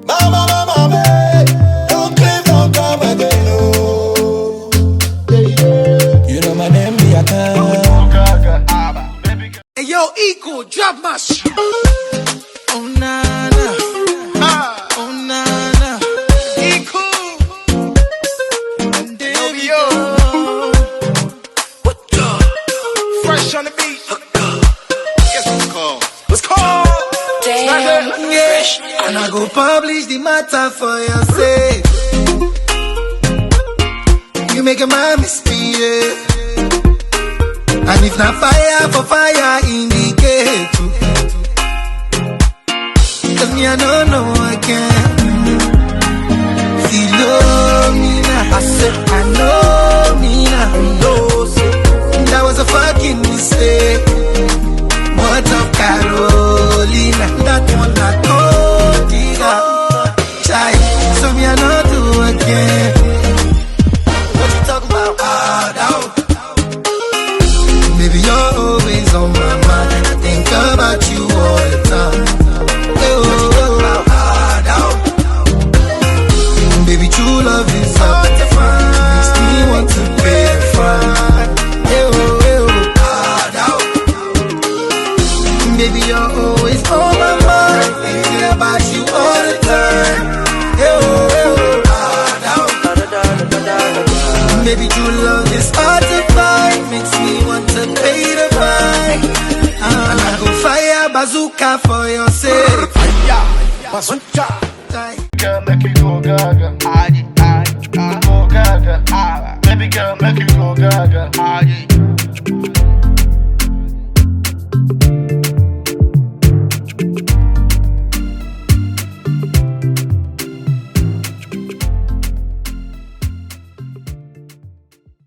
Mama, mama, man, don't claim, don't come again, no. You know my name, be a can. Hey yo, Eco, drop my shit. Oh nana, oh nana, Eco, and yo, what the? Fresh on the beat. Guess what's called? What's called? Damn, fresh. And I go publish the matter for your sake. You make a man misbehave. And if not fire for fire, indicate. Cause me I don't know again. Philomena, I said I know Mina. That was a fucking mistake. What of Carolina? That one I told you. Chai, so me I don't do again. What you talking about? Baby, you're always on my mind. I think about you all the time. Baby, true love is hard to find. Makes me want to pay a fine. Baby, you're always on my mind. Thinking about you all the time. Baby, true love is hard to find. Makes me want to pay the fine. And I go fire bazooka for your sake. Fire bazooka. Girl, make you go gaga. Go gaga. Baby girl, make you go gaga.